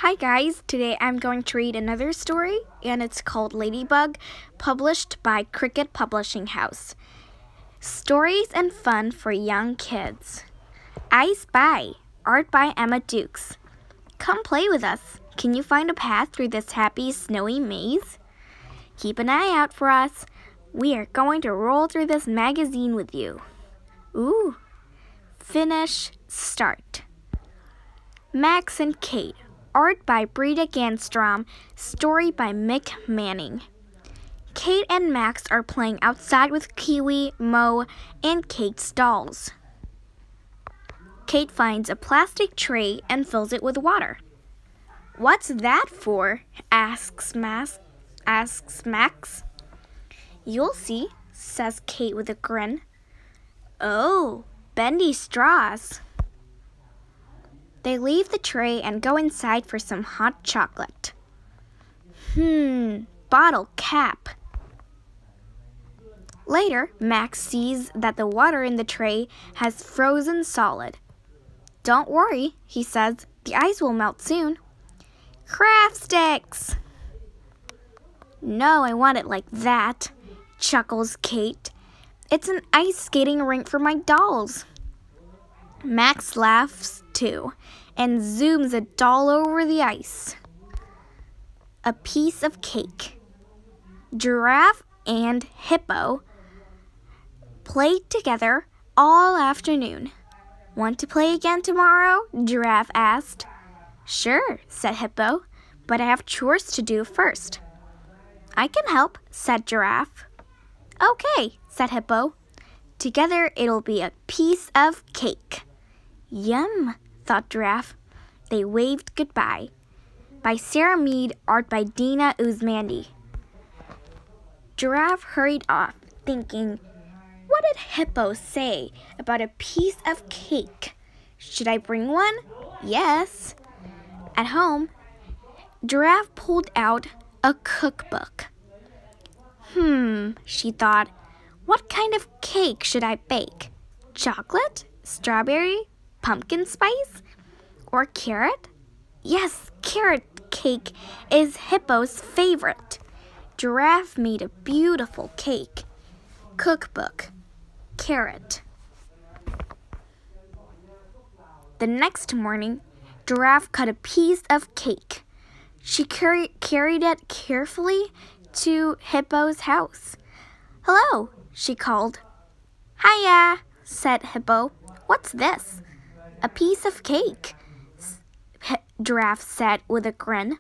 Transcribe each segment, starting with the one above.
Hi guys, today I'm going to read another story, and it's called Ladybug, published by Cricket Publishing House. Stories and fun for young kids. I Spy, art by Emma Dukes. Come play with us. Can you find a path through this happy snowy maze? Keep an eye out for us. We are going to roll through this magazine with you. Ooh. Finish, start. Max and Kate. Art by Breda Ganstrom, story by Mick Manning. Kate and Max are playing outside with Kiwi, Mo, and Kate's dolls. Kate finds a plastic tray and fills it with water. "What's that for?" asks Max. "You'll see," says Kate with a grin. "Oh, bendy straws." They leave the tray and go inside for some hot chocolate. Bottle cap. Later, Max sees that the water in the tray has frozen solid. "Don't worry," he says, "the ice will melt soon." "Craft sticks!" "No, I want it like that," chuckles Kate. "It's an ice skating rink for my dolls." Max laughs too and zooms a doll over the ice. A piece of cake. Giraffe and Hippo played together all afternoon. "Want to play again tomorrow?" Giraffe asked. "Sure," said Hippo, "but I have chores to do first." "I can help," said Giraffe. "Okay," said Hippo. "Together it'll be a piece of cake." Yum, thought Giraffe. They waved goodbye. By Sarah Mead, art by Dina Usmandi. Giraffe hurried off, thinking, what did Hippo say about a piece of cake? Should I bring one? Yes. At home, Giraffe pulled out a cookbook. She thought, what kind of cake should I bake? Chocolate? Strawberry? Pumpkin spice? Or carrot? Yes, carrot cake is Hippo's favorite. Giraffe made a beautiful cake. Cookbook. Carrot. The next morning, Giraffe cut a piece of cake. She carried it carefully to Hippo's house. "Hello," she called. "Hiya," said Hippo. "What's this?" "A piece of cake," Giraffe said with a grin.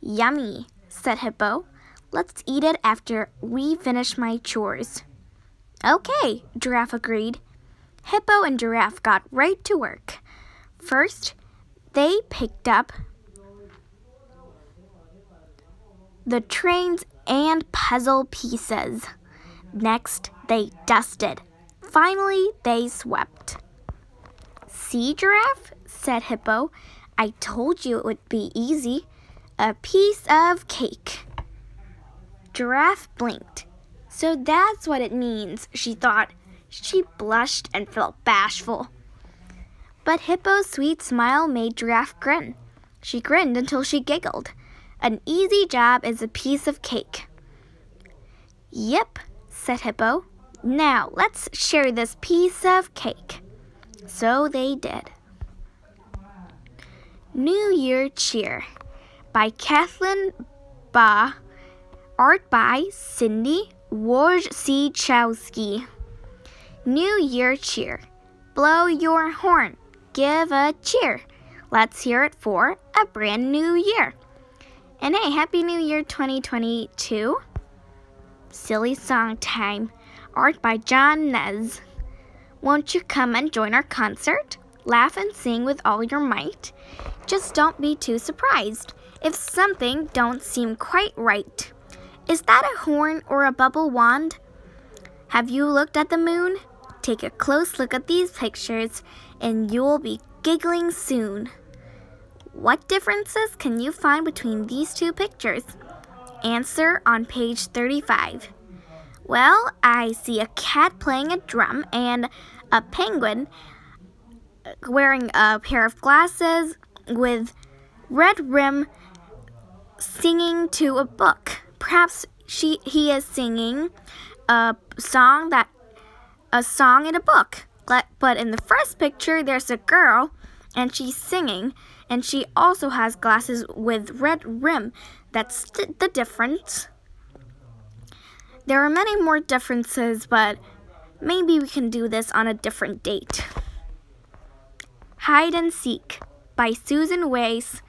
"Yummy," said Hippo. "Let's eat it after we finish my chores." "Okay," Giraffe agreed. Hippo and Giraffe got right to work. First, they picked up the trains and puzzle pieces. Next, they dusted. Finally, they swept. "See, Giraffe," said Hippo. "I told you it would be easy. A piece of cake." Giraffe blinked. So that's what it means, she thought. She blushed and felt bashful. But Hippo's sweet smile made Giraffe grin. She grinned until she giggled. An easy job is a piece of cake. "Yep," said Hippo. "Now let's share this piece of cake." So they did. New Year Cheer by Kathleen Ba, art by Cindy Wojciechowski. New Year Cheer. Blow your horn. Give a cheer. Let's hear it for a brand new year. And hey, Happy New Year 2022. Silly Song Time, art by John Nez. Won't you come and join our concert? Laugh and sing with all your might. Just don't be too surprised if something don't seem quite right. Is that a horn or a bubble wand? Have you looked at the moon? Take a close look at these pictures and you'll be giggling soon. What differences can you find between these two pictures? Answer on page 35. Well, I see a cat playing a drum and a penguin wearing a pair of glasses with Red Rim singing to a book. Perhaps he is singing a song in a book. But in the first picture, there's a girl, and she's singing, and she also has glasses with red rim. That's the difference. There are many more differences, but maybe we can do this on a different date. Hide and Seek by Susan Weiss,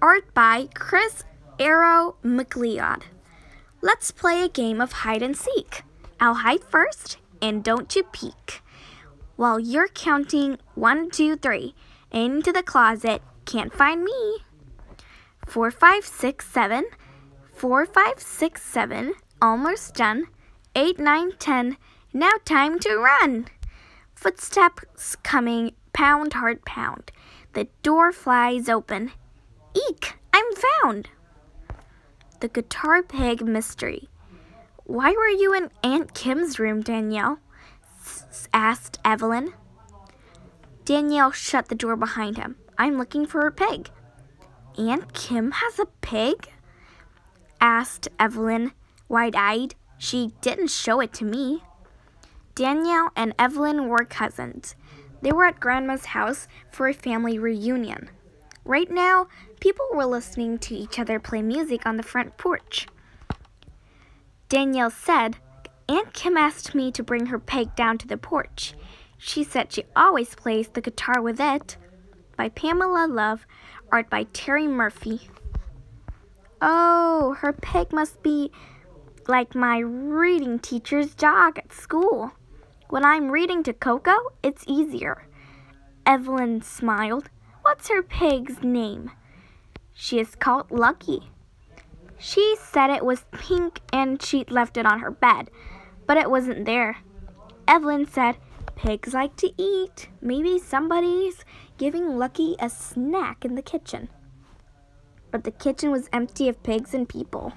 art by Chris Arrow McLeod. Let's play a game of hide and seek. I'll hide first, and don't you peek. While you're counting 1, 2, 3, into the closet, can't find me. 4, 5, 6, 7, 4, 5, 6, 7, almost done. 8, 9, 10, now time to run. Footsteps coming, pound, heart, pound. The door flies open. Eek, I'm found. The Guitar Pig Mystery. Why were you in Aunt Kim's room, Danielle? Asked Evelyn. Danielle shut the door behind him. I'm looking for a pig. Aunt Kim has a pig? Asked Evelyn, wide-eyed. She didn't show it to me. Danielle and Evelyn were cousins. They were at Grandma's house for a family reunion. Right now, people were listening to each other play music on the front porch. Danielle said, Aunt Kim asked me to bring her pig down to the porch. She said she always plays the guitar with it. By Pamela Love, art by Terry Murphy. Oh, her pig must be like my reading teacher's dog at school. When I'm reading to Coco, it's easier. Evelyn smiled. What's her pig's name? She is called Lucky. She said it was pink and she left it on her bed, but it wasn't there. Evelyn said, pigs like to eat. Maybe somebody's giving Lucky a snack in the kitchen. But the kitchen was empty of pigs and people.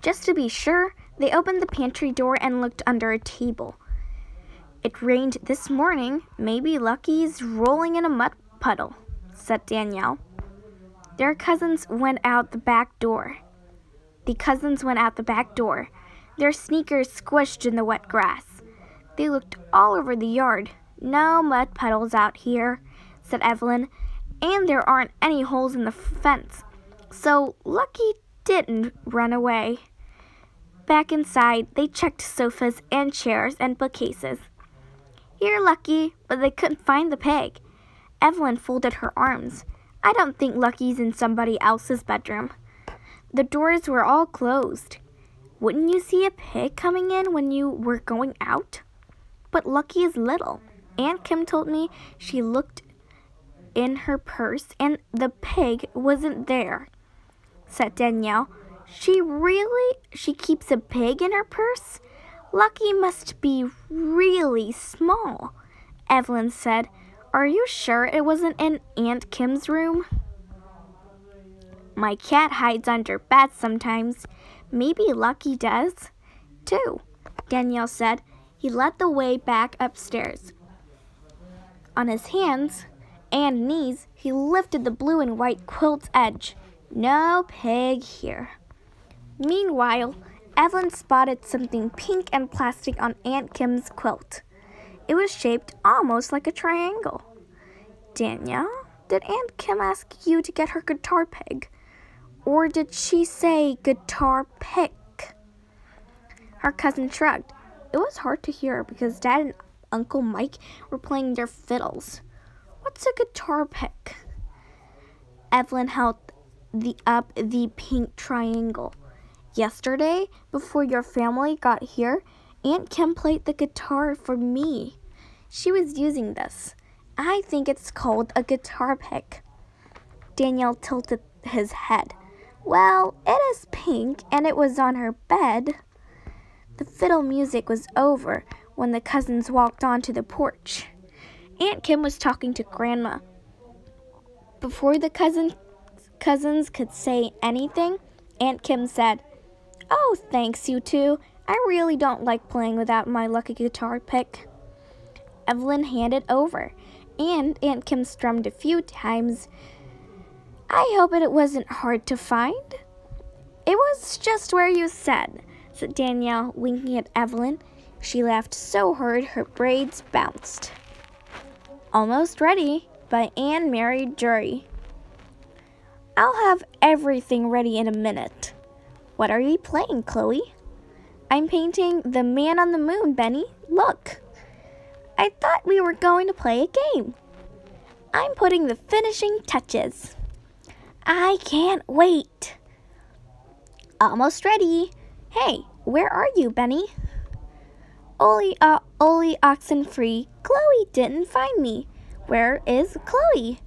Just to be sure, they opened the pantry door and looked under a table. It rained this morning. Maybe Lucky's rolling in a mud puddle, said Danielle. Their cousins went out the back door. The cousins went out the back door. Their sneakers squished in the wet grass. They looked all over the yard. No mud puddles out here, said Evelyn, and there aren't any holes in the fence. So Lucky didn't run away. Back inside, they checked sofas and chairs and bookcases. Here, Lucky, but they couldn't find the pig. Evelyn folded her arms. I don't think Lucky's in somebody else's bedroom. The doors were all closed. Wouldn't you see a pig coming in when you were going out? But Lucky is little. Aunt Kim told me she looked in her purse and the pig wasn't there, said Danielle. She keeps a pig in her purse? Lucky must be really small, Evelyn said. Are you sure it wasn't in Aunt Kim's room? My cat hides under beds sometimes. Maybe Lucky does, too, Danielle said. He led the way back upstairs. On his hands and knees, he lifted the blue and white quilt's edge. No pig here. Meanwhile, Evelyn spotted something pink and plastic on Aunt Kim's quilt. It was shaped almost like a triangle. Danielle, did Aunt Kim ask you to get her guitar pig? Or did she say guitar pick? Her cousin shrugged. It was hard to hear because Dad and Uncle Mike were playing their fiddles. What's a guitar pick? Evelyn held up the pink triangle. Yesterday, before your family got here, Aunt Kim played the guitar for me. She was using this. I think it's called a guitar pick. Danielle tilted his head. Well, it is pink, and it was on her bed. The fiddle music was over when the cousins walked onto the porch. Aunt Kim was talking to Grandma. Before the cousins could say anything, Aunt Kim said, Oh, thanks, you two. I really don't like playing without my lucky guitar pick. Evelyn handed over, and Aunt Kim strummed a few times I hope it wasn't hard to find. It was just where you said Danielle, winking at Evelyn. She laughed so hard her braids bounced. Almost Ready by Anne Mary Drury. I'll have everything ready in a minute. What are you playing, Chloe? I'm painting the man on the moon, Benny. Look. I thought we were going to play a game. I'm putting the finishing touches. I can't wait. Almost ready. Hey, where are you, Benny? Oli oxen free. Chloe didn't find me. Where is Chloe?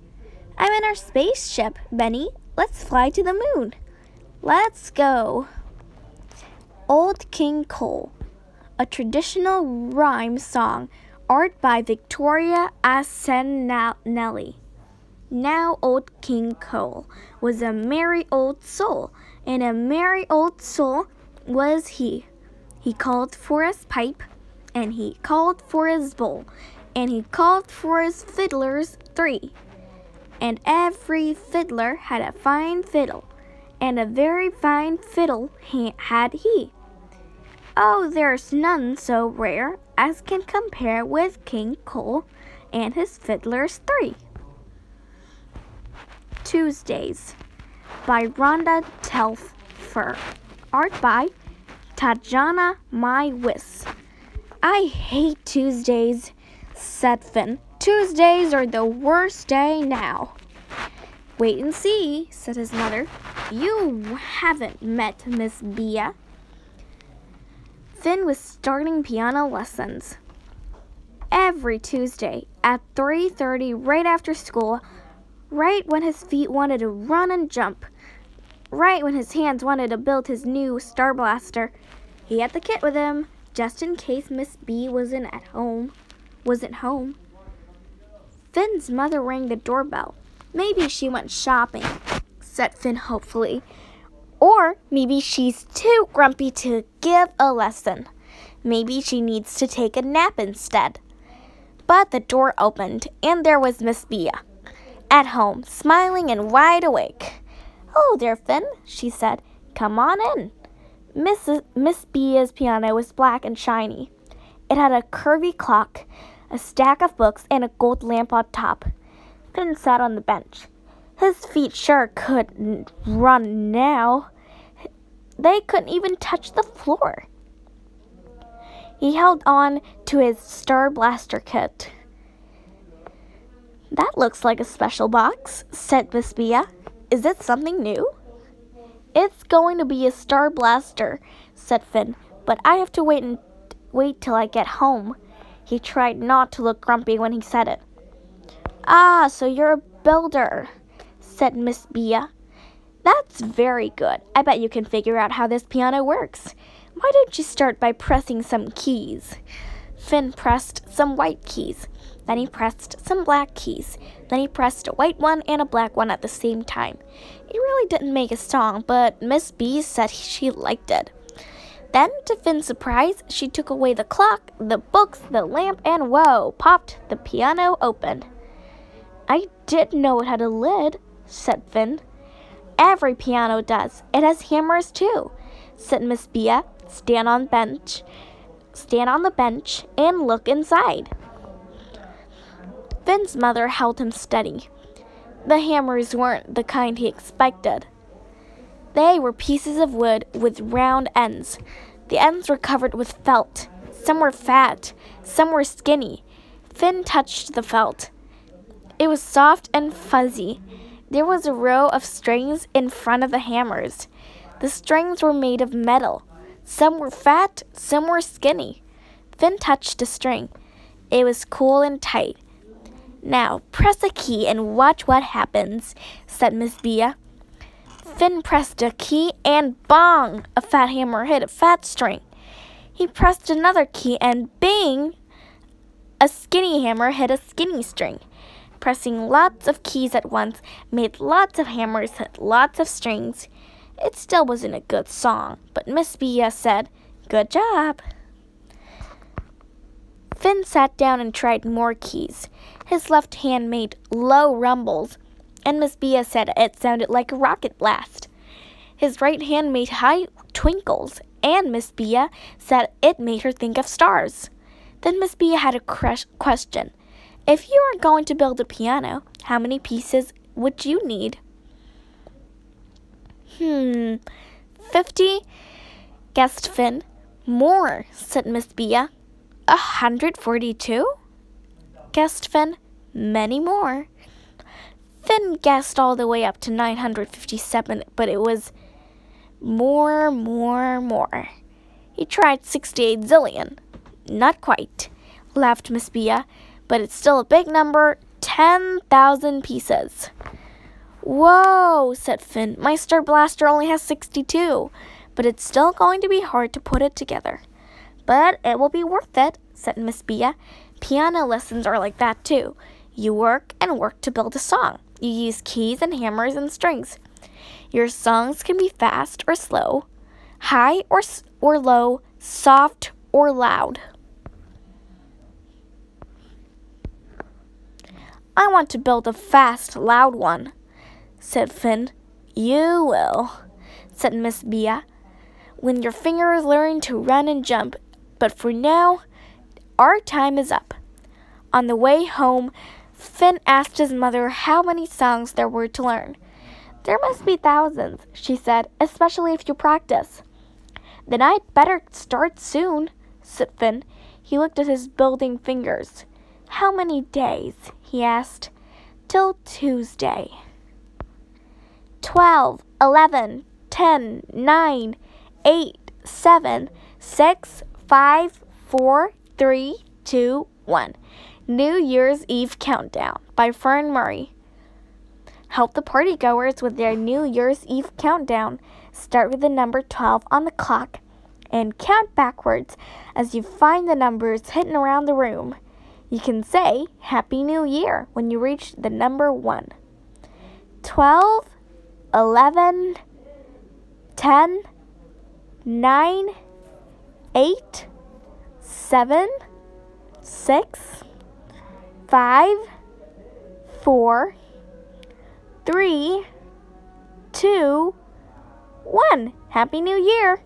I'm in our spaceship, Benny. Let's fly to the moon. Let's go. Old King Cole, a traditional rhyme song, art by Victoria Asenelli. Now Old King Cole was a merry old soul, and a merry old soul was he. He called for his pipe, and he called for his bowl, and he called for his fiddlers 3. And every fiddler had a fine fiddle, and a very fine fiddle had he. Oh, there's none so rare as can compare with King Cole and his fiddlers 3. Tuesdays by Rhonda Telfer. Art by Tajana Wiss. I hate Tuesdays, said Finn. Tuesdays are the worst day now. Wait and see, said his mother. You haven't met Miss Bia. Finn was starting piano lessons. Every Tuesday at 3:30 right after school, right when his feet wanted to run and jump, right when his hands wanted to build his new Star Blaster, he had the kit with him, just in case Miss B wasn't home. Finn's mother rang the doorbell. Maybe she went shopping, said Finn hopefully. Or maybe she's too grumpy to give a lesson. Maybe she needs to take a nap instead. But the door opened, and there was Miss Bia, at home, smiling and wide awake. "Hello there, Finn," she said. "Come on in." Miss Bia's piano was black and shiny. It had a curvy clock, a stack of books, and a gold lamp on top. Finn sat on the bench. His feet sure couldn't run now. They couldn't even touch the floor. He held on to his Star Blaster kit. "That looks like a special box," said Miss Bia. "Is it something new?" "It's going to be a Star Blaster," said Finn, "but I have to wait till I get home." He tried not to look grumpy when he said it. "Ah, so you're a builder," said Miss Bia. "That's very good. I bet you can figure out how this piano works. Why don't you start by pressing some keys?" Finn pressed some white keys. Then he pressed some black keys. Then he pressed a white one and a black one at the same time. It really didn't make a song, but Miss B said she liked it. Then, to Finn's surprise, she took away the clock, the books, the lamp, and whoa, popped the piano open. "I didn't know it had a lid," said Finn. "Every piano does. It has hammers too," said Miss Bia. Stand on the bench and look inside." Finn's mother held him steady. The hammers weren't the kind he expected. They were pieces of wood with round ends. The ends were covered with felt. Some were fat, some were skinny. Finn touched the felt. It was soft and fuzzy. There was a row of strings in front of the hammers. The strings were made of metal. Some were fat, some were skinny. Finn touched a string. It was cool and tight. "Now, press a key and watch what happens," said Miss Bia. Finn pressed a key and bong! A fat hammer hit a fat string. He pressed another key and bing! A skinny hammer hit a skinny string. Pressing lots of keys at once made lots of hammers hit lots of strings. It still wasn't a good song, but Miss Bia said, "Good job." Finn sat down and tried more keys. His left hand made low rumbles. and Miss Bia said it sounded like a rocket blast. His right hand made high twinkles, and Miss Bia said it made her think of stars. Then Miss Bia had a question. If you were going to build a piano, how many pieces would you need? 50, guessed Finn. More, said Miss Bia. 142? Guessed Finn. Many more. Finn guessed all the way up to 957, but it was more. He tried 68 zillion. Not quite, laughed Miss Bia, but it's still a big number, 10,000 pieces. Whoa, said Finn. My Star Blaster only has 62, but it's still going to be hard to put it together. But it will be worth it, said Miss Bia. Piano lessons are like that too. You work and work to build a song. You use keys and hammers and strings. Your songs can be fast or slow, high or low, soft or loud. I want to build a fast, loud one, said Finn. You will, said Miss Bia, when your fingers learn to run and jump. But for now, our time is up. On the way home, Finn asked his mother how many songs there were to learn. There must be thousands, she said, especially if you practice. Then I'd better start soon, said Finn. He looked at his building fingers. How many days? He asked. Till Tuesday. 12, 11, 10, 9, 8, 7, 6, 5, 4, 3, 2, 1. New Year's Eve Countdown by Fern Murray. Help the partygoers with their New Year's Eve countdown. Start with the number 12 on the clock and count backwards as you find the numbers hidden around the room. You can say Happy New Year when you reach the number 1. 12, 11, 10, 9, 8, 7, 6, 5, 4, 3, 2, 1. Happy New Year!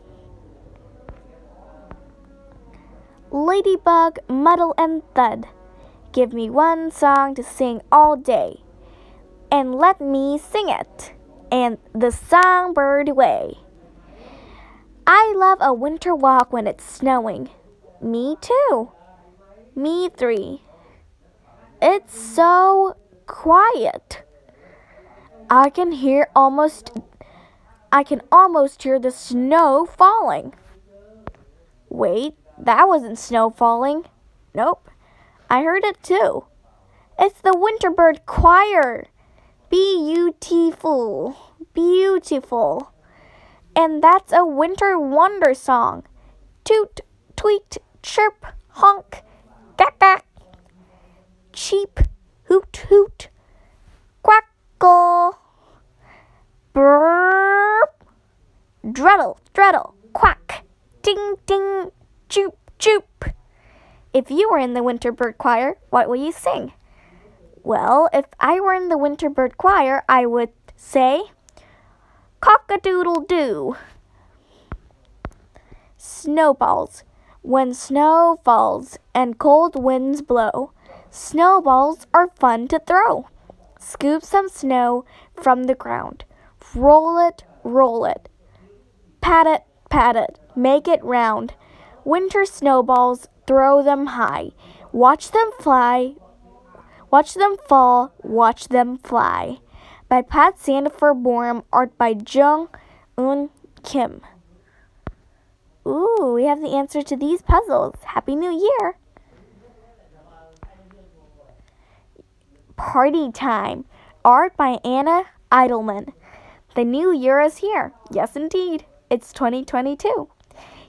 Ladybug, Muddle, and Thud. Give me one song to sing all day, and let me sing it, and the songbird way. I love a winter walk when it's snowing. Me too. Me 3. It's so quiet. I can almost hear the snow falling. Wait, that wasn't snow falling. Nope, I heard it too. It's the Winterbird Choir. Beautiful, beautiful. And that's a winter wonder song. Toot, tweet, chirp, honk, gack, gack. Cheep, hoot, hoot, quackle, burp, dreddle, dreddle, quack, ding, ding, choop, choop. If you were in the Winterbird Choir, what will you sing? Well, if I were in the Winterbird Choir, I would say, cock-a-doodle-doo. Snowballs. When snow falls and cold winds blow, snowballs are fun to throw. Scoop some snow from the ground. Roll it, pat it, make it round. Winter snowballs, throw them high. Watch them fly, watch them fall, watch them fly. By Pat Sandifer Borum, art by Jung Eun Kim. Ooh, we have the answer to these puzzles. Happy New Year! Party Time, art by Anna Eidelman. The new year is here. Yes, indeed. It's 2022.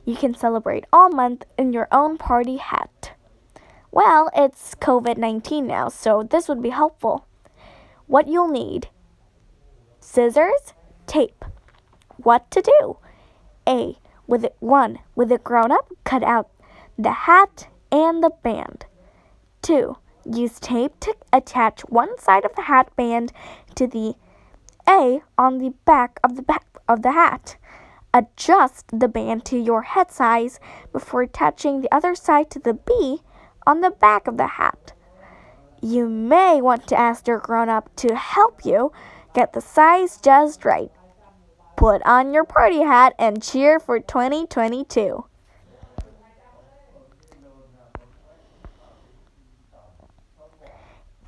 You can celebrate all month in your own party hat. Well, it's COVID-19 now, so this would be helpful. What you'll need: scissors, tape. What to do? A. With a grown-up, cut out the hat and the band. 2. Use tape to attach one side of the hat band to the A on the back of the hat. Adjust the band to your head size before attaching the other side to the B on the back of the hat. You may want to ask your grown-up to help you get the size just right. Put on your party hat and cheer for 2022.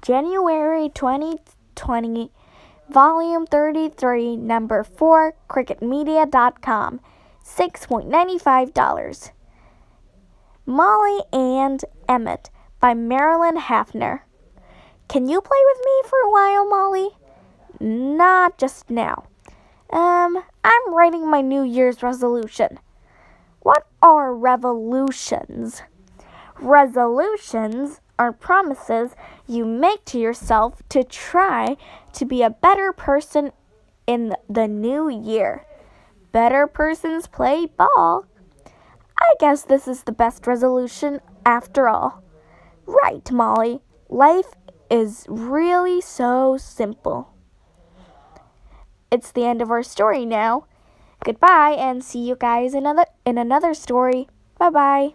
January 2020, Volume 33, Number 4, cricketmedia.com, $6.95. Molly and Emmett by Marilyn Hafner. Can you play with me for a while, Molly? Not just now. I'm writing my New Year's resolution. What are revolutions? Resolutions are promises you make to yourself to try to be a better person in the new year. Better persons play ball. I guess this is the best resolution after all. Right, Molly. Life is really so simple. It's the end of our story now. Goodbye, and see you guys in another story. Bye-bye.